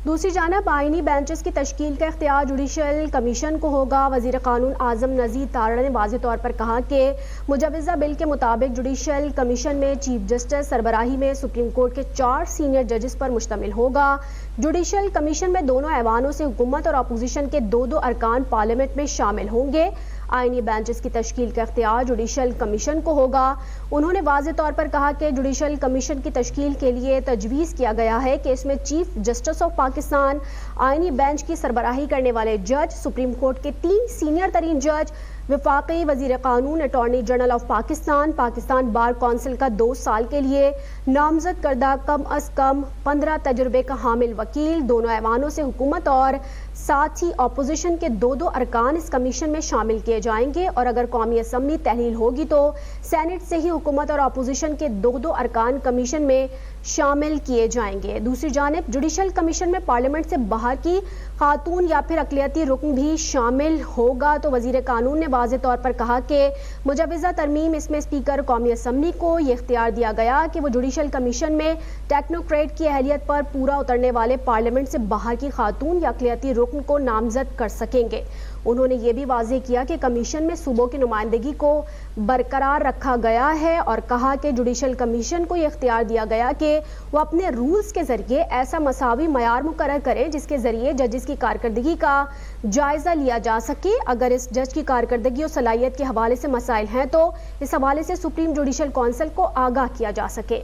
दूसरी जानब आइनी बेंचेस की तश्कील का इख्तियार जुडिशल कमीशन को होगा। वज़ीर कानून आज़म नज़ीर तारड़ ने वाज़ेह तौर पर कहा कि मुजवज़ा बिल के मुताबिक जुडिशल कमीशन में चीफ जस्टिस सरबराही में सुप्रीम कोर्ट के 4 सीनियर जजेस पर मुश्तमिल होगा। जुडिशल कमीशन में दोनों ऐवानों से हुकूमत और अपोजिशन के 2-2 अरकान पार्लियामेंट में शामिल होंगे। आइनी बेंचेस की तश्कील का इख्तियार जुडिशल कमीशन को होगा। उन्होंने वाज़ेह तौर पर कहा कि जुडिशल कमीशन की तश्कील के लिए तजवीज़ किया गया है कि इसमें चीफ जस्टिस ऑफ पाकिस्तान, आइनी बेंच की सरबराही करने वाले जज, सुप्रीम कोर्ट के 3 सीनियर तरीन जज, वफाकी वज़ीर कानून, attorney general of Pakistan, Pakistan bar council का 2 साल के लिए नामजद करदा कम अज कम 15 तजुर्बे का हामिल वकील, दोनों ऐवानों से हुकूमत और साथ ही अपोजिशन के 2-2 अरकान इस कमीशन में शामिल किए जाएंगे और अगर कौमी असम्बली तहलील होगी तो सेनेट से ही हुकूमत और अपोजिशन के 2-2 अरकान कमीशन में शामिल किए जाएंगे। दूसरी जानिब जुडिशल कमीशन में पार्लियामेंट से बाहर की खातून या फिर अक़लियती रुकन भी शामिल होगा। तो वज़ीर कानून ने वाज़ेह तौर पर कहा कि मुजवज़ा तरमीम इसमें स्पीकर कौमी असम्बली को ये इख्तियार दिया गया कि वो जुडिशल कमीशन में टेक्नोक्रेट की अहलियत पर पूरा उतरने वाले पार्लियामेंट से बाहर की खातून या अक़लियती रुकन को नामजद कर सकेंगे। उन्होंने ये भी वाज़ेह किया कि कमीशन में सूबों की नुमाइंदगी को बरकरार रखा गया है और कहा कि जुडिशल कमीशन को यह इख्तियार दिया गया कि वो अपने रूल्स के जरिए ऐसा मसावी मयार मुकर्रर करें जिसके जरिए जजेस की कारकर्दगी का जायजा लिया जा सके। अगर इस जज की कारकर्दगी और सलाहियत के हवाले से मसाइल हैं तो इस हवाले से सुप्रीम जुडिशल कौंसिल को आगाह किया जा सके।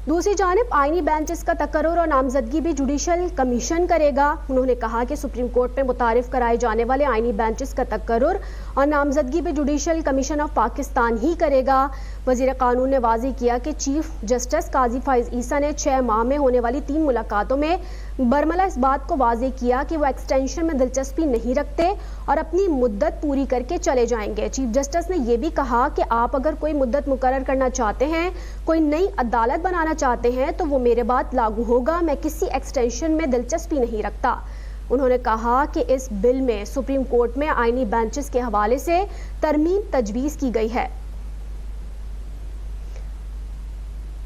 दूसरी जानिब आइनी बेंचेस का तकर्रुर और नामजदगी भी जुडिशल कमीशन करेगा। उन्होंने कहा कि सुप्रीम कोर्ट में मुतारिफ कराए जाने वाले आइनी बेंचेस का तकर्रुर और नामजदगी भी जुडिशल कमीशन ऑफ पाकिस्तान ही करेगा। वज़ीर कानून ने वाज़ेह किया कि चीफ जस्टिस काजी फाइज ईसा ने 6 माह में होने वाली 3 मुलाकातों में बरमला इस बात को वाज़ेह किया कि वो एक्सटेंशन में दिलचस्पी नहीं रखते और अपनी मुद्दत पूरी करके चले जाएंगे। चीफ जस्टिस ने यह भी कहा कि आप अगर कोई मुद्दत मुकर्रर करना चाहते हैं, कोई नई अदालत बनाना चाहते हैं तो वो मेरे बात लागू होगा, मैं किसी एक्सटेंशन में दिलचस्पी नहीं रखता। उन्होंने कहा कि इस बिल में सुप्रीम कोर्ट में आइनी बेंचेस के हवाले से तरमीम तजवीज़ की गई है।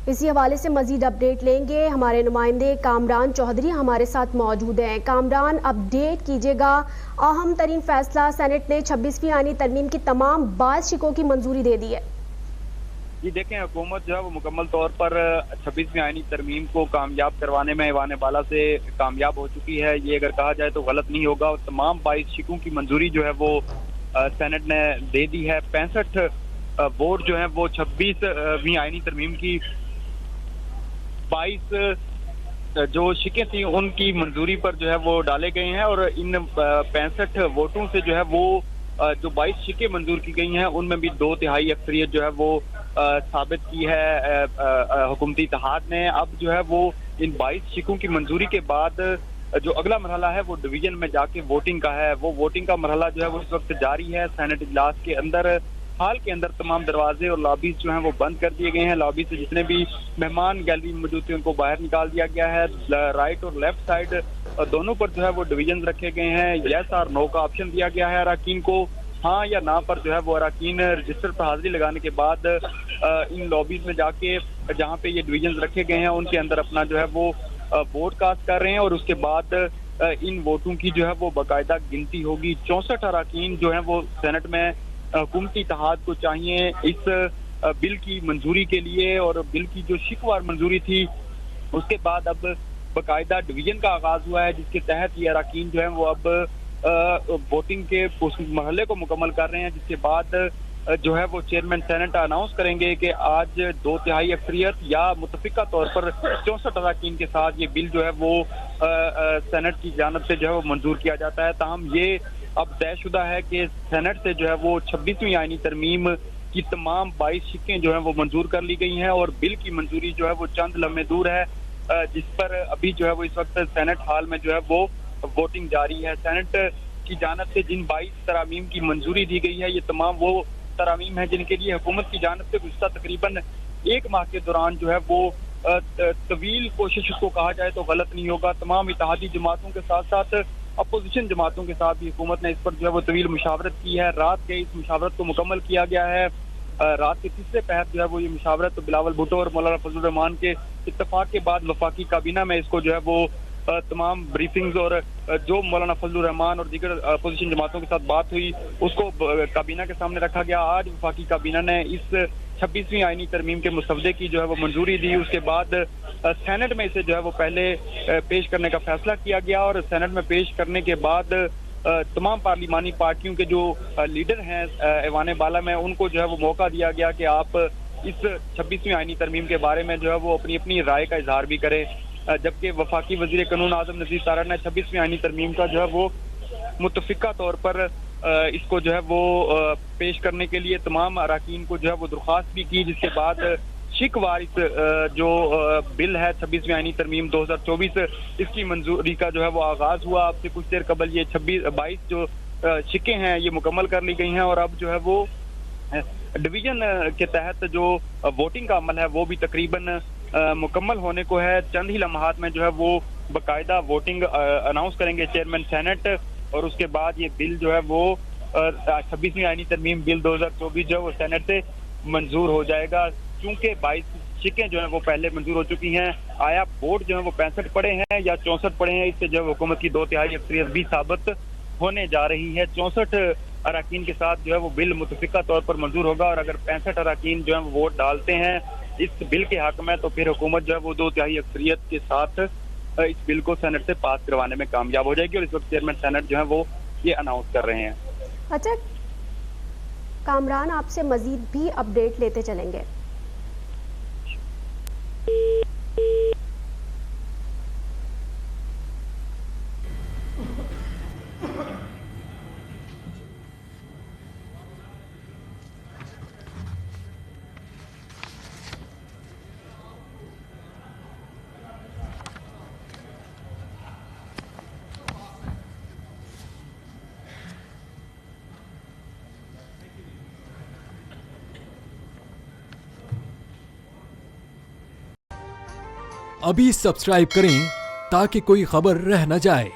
इसी हवाले से मजीद अपडेट लेंगे। हमारे नुमाइंदे कामरान चौधरी हमारे साथ मौजूद हैं। कामरान, अपडेट कीजिएगा। अहम तरीन फैसला, सेनेट ने 26वीं आईनी तरमीम की तमाम 22 शिकों की मंजूरी दे दी है। जी देखें, हुकूमत जो है वो मुकम्मल तौर पर 26वीं आईनी तरमीम को कामयाब करवाने में ऐवान बाला से कामयाब हो चुकी है। ये अगर कहा जाए तो गलत नहीं होगा। तमाम 22 शिकों की मंजूरी जो है वो सेनेट ने दे दी है। 65 वोट जो है वो 26वीं आईनी तरमीम की 22 जो शिकें थी उनकी मंजूरी पर जो है वो डाले गए हैं और इन 65 वोटों से जो है वो जो 22 शिकें मंजूर की गई हैं उनमें भी 2/3 अक्सरियत जो है वो साबित की है हुकूमती इत्तेहाद ने। अब जो है वो इन 22 शिकों की मंजूरी के बाद जो अगला मरहला है वो डिवीजन में जाके वोटिंग का है। वो वोटिंग का मरहला जो है वो इस वक्त जारी है। सेनेट इजलास के अंदर हाल के अंदर तमाम दरवाजे और लॉबीज जो हैं वो बंद कर दिए गए हैं। लॉबी से जितने भी मेहमान गैलरी में मौजूद थे उनको बाहर निकाल दिया गया है। राइट और लेफ्ट साइड दोनों पर जो है वो डिवीजन रखे गए हैं। यस और नो का ऑप्शन दिया गया है अरकान को। हाँ या ना पर जो है वो अरकान रजिस्टर पर हाजिरी लगाने के बाद इन लॉबीज में जाके जहाँ पे ये डिवीजन रखे गए हैं उनके अंदर अपना जो है वो वोट कास्ट कर रहे हैं और उसके बाद इन वोटों की जो है वो बाकायदा गिनती होगी। 64 अरकान जो है वो सेनेट में हुकूमती इत्तेहाद को चाहिए इस बिल की मंजूरी के लिए और बिल की जो शिकवार मंजूरी थी उसके बाद अब बाकायदा डिवीजन का आगाज हुआ है जिसके तहत ये अरकान जो है वो अब वोटिंग के उस मरहले को मुकम्मल कर रहे हैं। जिसके बाद जो है वो चेयरमैन सेनेट अनाउंस करेंगे कि आज 2/3 अक्सरियत या मुतफिका तौर पर 64 अरकान के साथ ये बिल जो है वो सेनेट की जानिब से जो है वो मंजूर किया जाता है। ताहम ये अब तयशुदा है कि सेनेट से जो है वो 26वीं आईनी तरमीम की तमाम 22 शिकें जो है वो मंजूर कर ली गई हैं और बिल की मंजूरी जो है वो चंद लम्हे दूर है, जिस पर अभी जो है वो इस वक्त सेनेट हाल में जो है वो वोटिंग जारी है। सेनेट की जानिब से जिन 22 तरामीम की मंजूरी दी गई है ये तमाम वो तरामीम है जिनके लिए हुकूमत की जानिब से गुज़श्ता तकरीबन 1 माह के दौरान जो है वो तवील कोशिश उसको कहा जाए तो गलत नहीं होगा। तमाम इत्तेहादी जमातों के साथ साथ अपोजिशन जमातों के साथ भी हुकूमत ने इस पर जो है वो तवील मुशावरत की है। रात के इस मुशावरत को मुकम्मल किया गया है। रात के तीसरे पहर जो है वो ये मुशावरत तो बिलावल भुट्टो और मौलाना फजल रहमान के इत्तेफाक के बाद वफाकी काबीना में इसको जो है वो तमाम ब्रीफिंग्स और जो मौलाना फजल रहमान और दीगर अपोजिशन जमातों के साथ बात हुई उसको काबीना के सामने रखा गया। आज वफाकी काबीना ने इस 26वीं आईनी तरमीम के मुसवदे की जो है वो मंजूरी दी। उसके बाद सेनेट में इसे जो है वो पहले पेश करने का फैसला किया गया और सेनेट में पेश करने के बाद तमाम पार्लिमानी पार्टियों के जो लीडर हैं ऐवान बाला में उनको जो है वो मौका दिया गया कि आप इस 26वीं आईनी तरमीम के बारे में जो है वो अपनी अपनी राय का इजहार भी करें। जबकि वफाकी वजीर कानून आजम नजीर तारड़ ने 26वीं आईनी तरमीम का जो है वो मुतफिका तौर पर इसको जो है वो पेश करने के लिए तमाम अराकीन को जो है वो दरख्वास्त भी की, जिसके बाद शिकवार इस जो बिल है 26वीं आईनी तरमीम 2024 इसकी मंजूरी का जो है वो आगाज हुआ। अब से कुछ देर कबल ये 22 जो शिकें हैं ये मुकम्मल कर ली गई हैं और अब जो है वो डिवीजन के तहत जो वोटिंग का अमल है वो भी तकरीबन मुकम्मल होने को है। चंद ही लम्हात में जो है वो बाकायदा वोटिंग अनाउंस करेंगे चेयरमैन सेनेट और उसके बाद ये बिल जो है वो 26वीं आईनी तरमीम बिल 2024 जो है वो सेनेट से मंजूर हो जाएगा। चूंकि 22 शिकें जो है वो पहले मंजूर हो चुकी हैं, आया वोट जो है वो 65 पड़े हैं या 64 पड़े हैं, इससे जो है हुकूमत की 2/3 अक्सरियत भी साबित होने जा रही है। 64 अराकीन के साथ जो है वो बिल मुतफिका तौर पर मंजूर होगा और अगर 65 अराकीन जो है वो वोट डालते हैं इस बिल के हक में तो फिर हुकूमत जो है वो 2/3 अक्सरियत के साथ इस बिल को सेनेट से पास करवाने में कामयाब हो जाएगी और इस वक्त चेयरमैन सेनेट जो है वो ये अनाउंस कर रहे हैं। अच्छा कामरान, आपसे मजीद भी अपडेट लेते चलेंगे। अभी सब्सक्राइब करें ताकि कोई खबर रह न जाए।